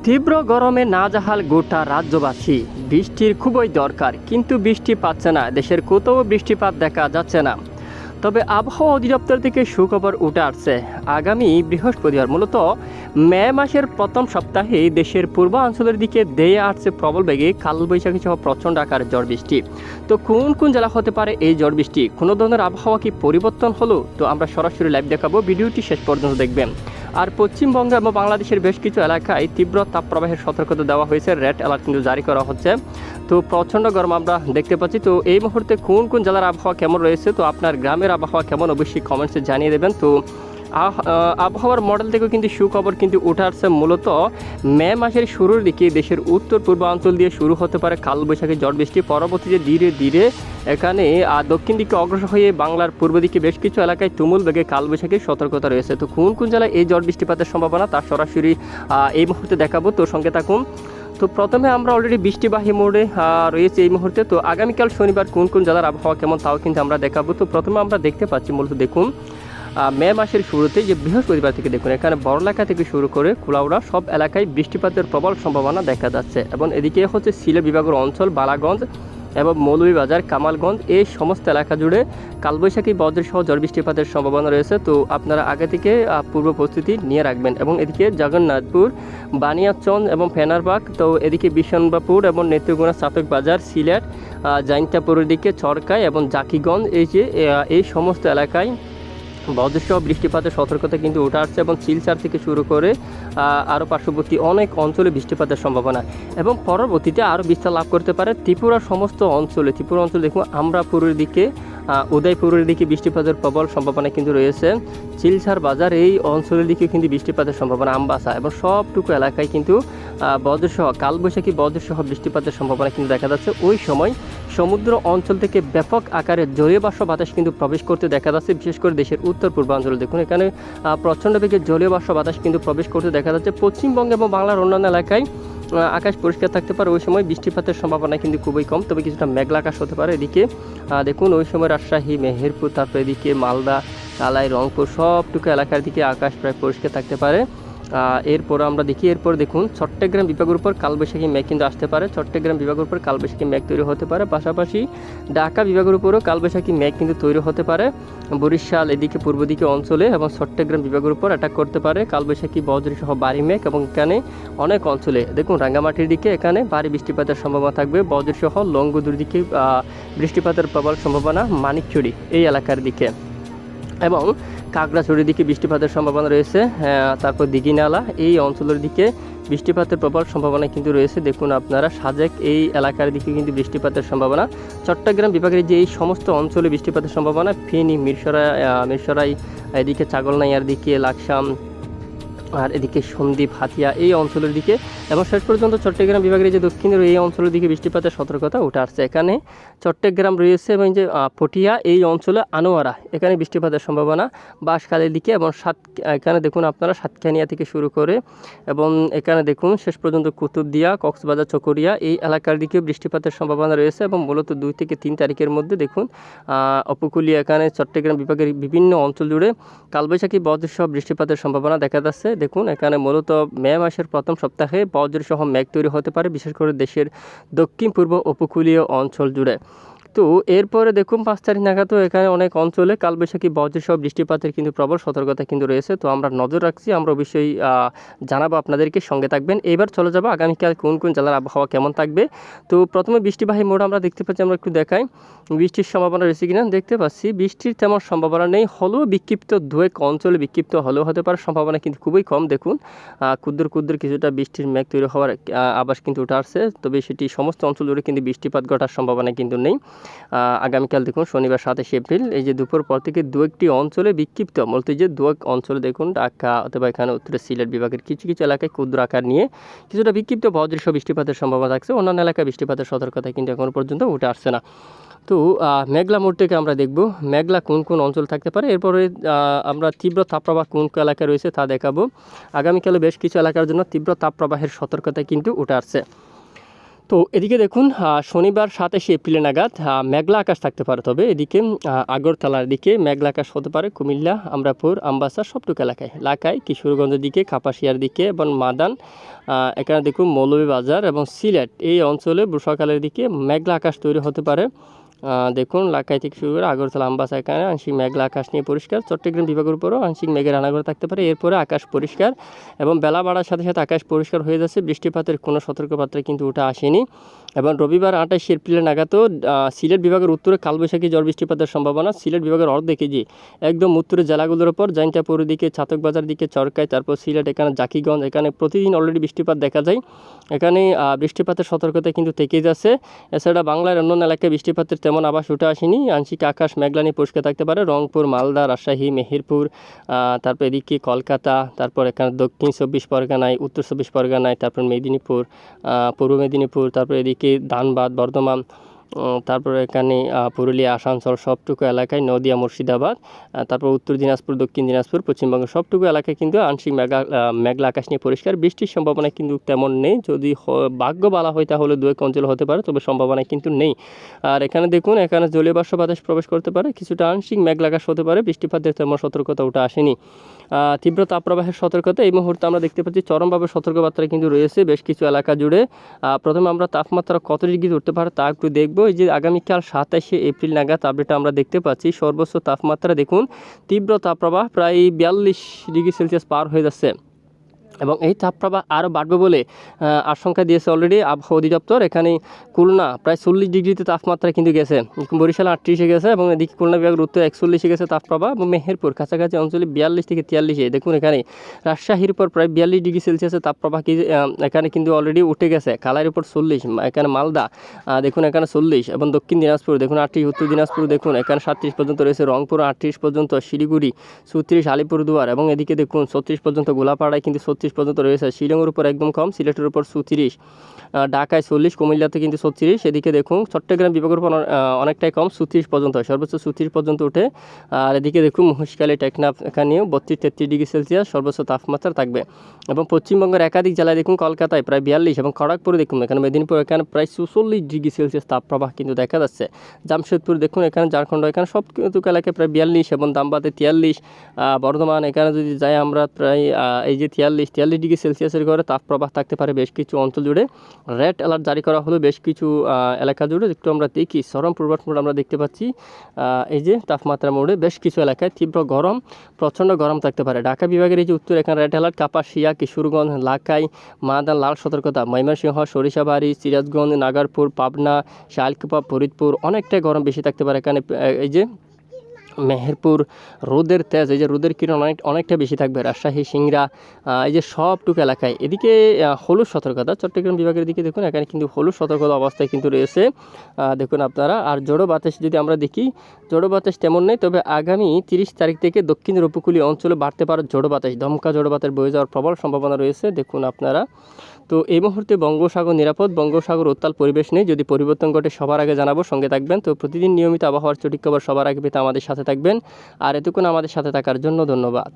তীব্র গরমে নাজেহাল গোটা রাজ্যবাসী। বৃষ্টির খুবই দরকার, কিন্তু বৃষ্টি পাচ্ছে না। দেশের কোথাও বৃষ্টিপাত দেখা যাচ্ছে না। তবে আবহাওয়া অধিদপ্তর থেকে সুখবর উঠে আসছে। আগামী বৃহস্পতিবার মূলত মে মাসের প্রথম সপ্তাহে দেশের পূর্বাঞ্চলের দিকে ধেয়ে আসছে প্রবল বেগে কালবৈশাখী সহ প্রচণ্ড আকারের ঝড় বৃষ্টি। তো কোন কোন জেলা হতে পারে এই ঝড় বৃষ্টি? কোনো ধরনের আবহাওয়া কি পরিবর্তন হলো? তো আমরা সরাসরি লাইভ দেখাবো, ভিডিওটি শেষ পর্যন্ত দেখবেন। আর পশ্চিমবঙ্গ এবং বাংলাদেশের বেশ কিছু এলাকায় তীব্র তাপপ্রবাহের সতর্কতা দেওয়া হয়েছে, রেড অ্যালার্ট কিন্তু জারি করা হচ্ছে। তো প্রচণ্ড গরম আমরা দেখতে পাচ্ছি। তো এই মুহূর্তে কোন কোন জেলার আবহাওয়া কেমন রয়েছে, তো আপনার গ্রামের আবহাওয়া কেমন অবশ্যই কমেন্টসে জানিয়ে দেবেন। তো আবহাওয়ার মডেল থেকেও কিন্তু সুখবর কিন্তু উঠে আসছে। মূলত মে মাসের শুরুর দিকে দেশের উত্তর পূর্বাঞ্চল দিয়ে শুরু হতে পারে কালবৈশাখী ঝড় বৃষ্টি। পরবর্তীতে ধীরে ধীরে এখানে দক্ষিণ দিকে অগ্রসর হয়ে বাংলার পূর্ব দিকে বেশ কিছু এলাকায় তুমুল বেগে কালবৈশাখীর সতর্কতা রয়েছে। তো কোন কোন জেলায় এই ঝড় বৃষ্টিপাতের সম্ভাবনা তা সরাসরি এই মুহূর্তে দেখাবো, তো সঙ্গে থাকুন। তো প্রথমে আমরা অলরেডি বৃষ্টিবাহী মোড়ে রয়েছে এই মুহূর্তে। তো আগামীকাল শনিবার কোন কোন জেলার আবহাওয়া কেমন তাও কিন্তু আমরা দেখাবো। তো প্রথমে আমরা দেখতে পাচ্ছি, মূলত দেখুন মে মাসের শুরুতে যে বৃহস্পতিবার থেকে দেখুন এখানে বড়লেখা থেকে শুরু করে কুলাউড়া সব এলাকায় বৃষ্টিপাতের প্রবল সম্ভাবনা দেখা যাচ্ছে। এবং এদিকে হচ্ছে সিলেট বিভাগের অঞ্চল, বালাগঞ্জ এবং মৌলভীবাজার, কামালগঞ্জ, এই সমস্ত এলাকা জুড়ে কালবৈশাখী বজ্রসহ ঝড় বৃষ্টিপাতের সম্ভাবনা রয়েছে। তো আপনারা আগে থেকে পূর্ব প্রস্তুতি নিয়ে রাখবেন। এবং এদিকে জগন্নাথপুর, বানিয়াচন্দ এবং ফেনারবাগ, তো এদিকে বিশনবাপুর এবং নেত্রকোনা, চাতক বাজার, সিলেট, জাইন্তাপুরের দিকে চরকায় এবং জাকিগঞ্জ, এই সমস্ত এলাকায় বজ্রসহ বৃষ্টিপাতের সতর্কতা কিন্তু উঠে আসছে। এবং শিলচর থেকে শুরু করে আরও পার্শ্ববর্তী অনেক অঞ্চলে বৃষ্টিপাতের সম্ভাবনা। এবং পরবর্তীতে আরও বিস্তার লাভ করতে পারে ত্রিপুরার সমস্ত অঞ্চলে। ত্রিপুরা অঞ্চল দেখুন আমরাপুরের দিকে, উদয়পুরের দিকে বৃষ্টিপাতের প্রবল সম্ভাবনা কিন্তু রয়েছে। শিলচর বাজার এই অঞ্চলের দিকে কিন্তু বৃষ্টিপাতের সম্ভাবনা, আমবাসা এবং সবটুকু এলাকায় কিন্তু বজ্রসহ কালবৈশাখী বজ্রসহ বৃষ্টিপাতের সম্ভাবনা কিন্তু দেখা যাচ্ছে। ওই সময় সমুদ্র অঞ্চল থেকে ব্যাপক আকারে জলীয় বাষ্প বাতাস কিন্তু প্রবেশ করতে দেখা যাচ্ছে। বিশেষ করে দেশের উত্তর পূর্বাঞ্চলে দেখুন এখানে প্রচণ্ড বেগে জলীয় বাষ্প বাতাস কিন্তু প্রবেশ করতে দেখা যাচ্ছে। পশ্চিমবঙ্গ এবং বাংলার অন্যান্য এলাকায় আকাশ পরিষ্কার থাকতে পারে। ওই সময় বৃষ্টিপাতের সম্ভাবনা কিন্তু খুবই কম, তবে কিছুটা মেঘলা আকাশ হতে পারে। এদিকে দেখুন ওই সময় রাজশাহী, মেহেরপুর, তারপরে এদিকে মালদা, কালাই, রংপুর সবটুকু এলাকার দিকে আকাশ প্রায় পরিষ্কার থাকতে পারে। এরপর আমরা দেখি, এরপর দেখুন চট্টগ্রাম বিভাগের উপর কালবৈশাখী মেঘ কিন্তু আসতে পারে। চট্টগ্রাম বিভাগের উপর কালবৈশাখী মেঘ তৈরি হতে পারে। পাশাপাশি ঢাকা বিভাগের উপরও কালবৈশাখী মেঘ কিন্তু তৈরি হতে পারে। বরিশাল, এদিকে পূর্ব দিকে অঞ্চলে এবং চট্টগ্রাম বিভাগের উপর অ্যাটাক করতে পারে কালবৈশাখী বজ্রসহ ভারী মেঘ। এবং এখানে অনেক অঞ্চলে দেখুন রাঙ্গামাটির দিকে এখানে ভারী বৃষ্টিপাতের সম্ভাবনা থাকবে। বজ্রসহ লংগদুর দিকে বৃষ্টিপাতের প্রবল সম্ভাবনা, মানিকচুরি এই এলাকার দিকে এবং খাগড়াছড়ির দিকে বৃষ্টিপাতের সম্ভাবনা রয়েছে। তারপর দিঘিনালা এই অঞ্চলের দিকে বৃষ্টিপাতের প্রবল সম্ভাবনা কিন্তু রয়েছে। দেখুন আপনারা সাজেক এই এলাকার দিকে কিন্তু বৃষ্টিপাতের সম্ভাবনা। চট্টগ্রাম বিভাগের যে এই সমস্ত অঞ্চলে বৃষ্টিপাতের সম্ভাবনা, ফেনী, মিরসরাই, এদিকে ছাগলনাইয়ার দিকে, লাকসাম, আর এদিকে সন্দ্বীপ, হাতিয়া এই অঞ্চলের দিকে এবং শেষ পর্যন্ত চট্টগ্রাম বিভাগের যে দক্ষিণের এই অঞ্চলের দিকে বৃষ্টিপাতের সতর্কতা উঠে আসছে। এখানে চট্টগ্রাম রয়েছে এবং যে পটিয়া এই অঞ্চলে আনোয়ারা, এখানে বৃষ্টিপাতের সম্ভাবনা। বাঁশখালীর দিকে এবং এখানে দেখুন আপনারা সাতখানিয়া থেকে শুরু করে এবং এখানে দেখুন শেষ পর্যন্ত কুতুবদিয়া, কক্সবাজার, চকরিয়া এই এলাকার দিকে বৃষ্টিপাতের সম্ভাবনা রয়েছে। এবং মূলত 2 থেকে 3 তারিখের মধ্যে দেখুন উপকূলীয় এখানে চট্টগ্রাম বিভাগের বিভিন্ন অঞ্চল জুড়ে কালবৈশাখী বজ্রসহ বৃষ্টিপাতের সম্ভাবনা দেখা যাচ্ছে। দেখুন এখানে মূলত মে মাসের প্রথম সপ্তাহে বজ্রসহ মেঘ তৈরি হতে পারে, বিশেষ করে দেশের দক্ষিণ পূর্ব উপকূলীয় অঞ্চল জুড়ে। তো এরপরে দেখুন 5 তারিখ নাগাদও এখানে অনেক অঞ্চলে কালবৈশাখী বজ্রসহ বৃষ্টিপাতের কিন্তু প্রবল সতর্কতা কিন্তু রয়েছে। তো আমরা নজর রাখছি, আমরা অবশ্যই জানাবো আপনাদেরকে, সঙ্গে থাকবেন। এবার চলে যাবো আগামীকাল কোন কোন জেলার আবহাওয়া কেমন থাকবে। তো প্রথমে বৃষ্টিবাহী মোড আমরা দেখতে পাচ্ছি, আমরা একটু দেখাই বৃষ্টির সম্ভাবনা রয়েছে কিনা। দেখতে পাচ্ছি বৃষ্টির তেমন সম্ভাবনা নেই, হলেও বিক্ষিপ্ত 2-1 অঞ্চলে বিক্ষিপ্ত হলেও হতে পারে, সম্ভাবনা কিন্তু খুবই কম। দেখুন ক্ষুদ্র ক্ষুদ্র কিছুটা বৃষ্টির মেঘ তৈরি হওয়ার আভাস কিন্তু উঠে আসছে, তবে সেটি সমস্ত অঞ্চল জুড়ে কিন্তু বৃষ্টিপাত ঘটার সম্ভাবনা কিন্তু নেই। আগামীকাল দেখুন শনিবার 27 এপ্রিল এই যে দুপুর পর থেকে 2-1টি অঞ্চলে বিক্ষিপ্ত, বলতে যে 2-1 অঞ্চলে দেখুন ঢাকা অথবা এখানে উত্তরে সিলেট বিভাগের কিছু কিছু এলাকায় ক্ষুদ্র আকার নিয়ে কিছুটা বিক্ষিপ্ত বজ্রসহ বৃষ্টিপাতের সম্ভাবনা থাকছে। অন্যান্য এলাকায় বৃষ্টিপাতের সতর্কতা কিন্তু এখনও পর্যন্ত উঠে আসছে না। তো মেঘলা মোড় থেকে আমরা দেখব মেঘলা কোন কোন অঞ্চল থাকতে পারে। এরপরে আমরা তীব্র তাপপ্রবাহ কোন কোন এলাকায় রয়েছে তা দেখাবো। আগামীকালে বেশ কিছু এলাকার জন্য তীব্র তাপপ্রবাহের সতর্কতা কিন্তু উঠে আসছে। তো এদিকে দেখুন শনিবার 27 এপ্রিল নাগাদ মেঘলা আকাশ থাকতে পারে, তবে এদিকে আগরতলার দিকে মেঘলা আকাশ হতে পারে কুমিল্লা, আমরাপুর, আমবাসা সবটুকু এলাকায় কিশোরগঞ্জের দিকে, কাপাসিয়ার দিকে এবং মাদান, এখানে দেখুন মৌলভীবাজার এবং সিলেট এই অঞ্চলে বর্ষাকালের দিকে মেঘলা আকাশ তৈরি হতে পারে। দেখুন লাখাই থেকে শুরু করে আগরতলা, আমবাসা এখানে আংশিক মেঘলা আকাশ নিয়ে পরিষ্কার। চট্টগ্রাম বিভাগের উপরও আংশিক মেঘের আনাগড় থাকতে পারে। এরপরে আকাশ পরিষ্কার এবং বেলা বাড়ার সাথে সাথে আকাশ পরিষ্কার হয়ে যাচ্ছে। বৃষ্টিপাতের কোনো সতর্কবার্তা কিন্তু ওটা আসেনি। এবং রবিবার 28 এপ্রিল নাগাদও সিলেট বিভাগের উত্তরে কালবৈশাখী ঝড় বৃষ্টিপাতের সম্ভাবনা। সিলেট বিভাগের অর্ধেকে যে একদম উত্তরের জেলাগুলোর ওপর জয়ন্তাপুর দিকে, ছাতকবাজার দিকে, চরকায়, তারপর সিলেট, এখানে জাকিগঞ্জ, এখানে প্রতিদিন অলরেডি বৃষ্টিপাত দেখা যায়। এখানে বৃষ্টিপাতের সতর্কতা কিন্তু থেকেই যাচ্ছে। এছাড়া বাংলার অন্যান্য এলাকায় বৃষ্টিপাতের তেমন আভাস উঠে আসেনি। আংশিক আকাশ মেঘলা নিয়ে পরিষ্কার থাকতে পারে। রংপুর, মালদা, রাজশাহী, মেহেরপুর, তারপর এদিকে কলকাতা, তারপর এখানে দক্ষিণ 24 পরগনায়, উত্তর 24 পরগনায়, তারপর মেদিনীপুর, পূর্ব মেদিনীপুর, তারপর এদিকে ধানবাদ, বর্ধমান, তারপর এখানে পুরুলিয়া, আসানসোল সবটুকু এলাকায়, নদিয়া, মুর্শিদাবাদ, তারপর উত্তর দিনাজপুর, দক্ষিণ দিনাজপুর, পশ্চিমবঙ্গ সবটুকু এলাকায় কিন্তু আংশিক মেঘলা আকাশ নিয়ে পরিষ্কার। বৃষ্টির সম্ভাবনা কিন্তু তেমন নেই। যদি ভাগ্য বলা হয় তাহলে দু এক অঞ্চল হতে পারে, তবে সম্ভাবনা কিন্তু নেই। আর এখানে দেখুন, এখানে জলীয় বাষ্প বাতাস প্রবেশ করতে পারে, কিছুটা আংশিক মেঘলা আকাশ হতে পারে। বৃষ্টিপাতের তেমন সতর্কতা ওটা আসেনি। তীব্র তাপপ্রবাহের সতর্কতা এই মুহূর্তে আমরা দেখতে পাচ্ছি চরমভাবে সতর্কবার্তা কিন্তু রয়েছে বেশ কিছু এলাকা জুড়ে। প্রথমে আমরা তাপমাত্রা কত ডিগ্রি উঠতে পারে তা একটু দেখব। এই যে আগামীকাল 27 এপ্রিল নাগাদ আপডেটটা আমরা দেখতে পাচ্ছি। সর্বোচ্চ তাপমাত্রা দেখুন, তীব্র তাপপ্রবাহ প্রায় 42 ডিগ্রি সেলসিয়াস পার হয়ে যাচ্ছে এবং এই তাপপ্রবাহ আরও বাড়বে বলে আশঙ্কা দিয়েছে অলরেডি আবহাওয়া অধিদপ্তর। এখানে খুলনা প্রায় 40 ডিগ্রিতে তাপমাত্রা কিন্তু গেছে, বরিশাল 38-এ গেছে এবং এদিকে খুলনা বিভাগের উত্তর 41-এ গেছে তাপপ্রবাহ এবং মেহেরপুর কাছাকাছি অঞ্চলে 42 থেকে 43-এ। দেখুন এখানে রাজশাহীর উপর প্রায় 42 ডিগ্রি সেলসিয়াসের তাপপ্রবাহ এখানে কিন্তু অলরেডি উঠে গেছে। খালাইয়ের উপর 40, এখানে মালদা দেখুন এখানে 40 এবং দক্ষিণ দিনাজপুর দেখুন 38, উত্তর দিনাজপুর দেখুন এখানে 37 পর্যন্ত রয়েছে, রংপুর 38 পর্যন্ত, শিলিগুড়ি 34, আলিপুরদুয়ার এবং এদিকে দেখুন 36 পর্যন্ত, গোলাপাড়ায় কিন্তু 36 পর্যন্ত রয়েছে। শিলংয়ের উপর একদম কম, সিলেটের উপর 34, ঢাকায় 40, কুমিল্লাতে কিন্তু 36। এদিকে দেখুন চট্টগ্রাম বিভাগের উপর অনেকটাই কম, 34 পর্যন্ত, সর্বোচ্চ 34 পর্যন্ত ওঠে। আর এদিকে দেখুন মহেশখালী, টেকনাফ এখানেও 32-33 ডিগ্রি সেলসিয়াস সর্বোচ্চ তাপমাত্রা থাকবে। এবং পশ্চিমবঙ্গের একাধিক জেলায় দেখুন, কলকাতায় প্রায় 42 এবং খড়গপুরে দেখুন এখানে মেদিনীপুর এখানে প্রায় 44 ডিগ্রি সেলসিয়াস তাপপ্রবাহ কিন্তু দেখা যাচ্ছে। জামশেদপুর দেখুন এখানে, ঝাড়খণ্ড এখানে সব কিন্তু এলাকায় প্রায় 42 এবং ধানবাদে 43, বর্ধমান এখানে যদি যাই আমরা প্রায় এই যে 43 ডিগ্রি সেলসিয়াসের ঘরে তাপপ্রবাহ থাকতে পারে বেশ কিছু অঞ্চল জুড়ে। রেড অ্যালার্ট জারি করা হলো বেশ কিছু এলাকা জুড়ে। একটু আমরা দেখি চরম পূর্বাভাস মোড আমরা দেখতে পাচ্ছি। এই যে তাপমাত্রা মোড়ে বেশ কিছু এলাকায় তীব্র গরম, প্রচণ্ড গরম থাকতে পারে। ঢাকা বিভাগের এই যে উত্তর এখানে রেড অ্যালার্ট, কাপাসিয়া, কিশোরগঞ্জ, লাখাই, মাদান লাল সতর্কতা, ময়মনসিংহ, সরিষাবাড়ি, সিরাজগঞ্জ, নাগারপুর, পাবনা, শালকুপা, ফরিদপুর অনেকটাই গরম বেশি থাকতে পারে এখানে। এই যে মেহেরপুর রোদের তেজ, এই যে রোদের কিরণ অনেকটা বেশি থাকবে। রাজশাহী, সিংড়া এই যে সবটুকু এলাকায়। এদিকে হলুদ সতর্কতা চট্টগ্রাম বিভাগের দিকে দেখুন এখানে কিন্তু হলুদ সতর্কতা অবস্থায় কিন্তু রয়েছে দেখুন আপনারা। আর জড়ো বাতাস যদি আমরা দেখি, জড়ো বাতাস তেমন নেই, তবে আগামী 30 তারিখ থেকে দক্ষিণের উপকূলীয় অঞ্চলে বাড়তে পারে জড়ো বাতাস, দমকা জড়ো বাতাস বয়ে যাওয়ার প্রবল সম্ভাবনা রয়েছে দেখুন আপনারা। তো এই মুহূর্তে বঙ্গোসাগর নিরাপদ, বঙ্গোসাগর উত্তাল পরিবেশ নেই। যদি পরিবর্তন ঘটে সবার আগে জানাবো, সঙ্গে থাকবেন। তো প্রতিদিন নিয়মিত আবহাওয়ার সঠিক খবর সবার আগে পেতে আমাদের সাথে থাকবেন। আর এতক্ষণ আমাদের সাথে থাকার জন্য ধন্যবাদ।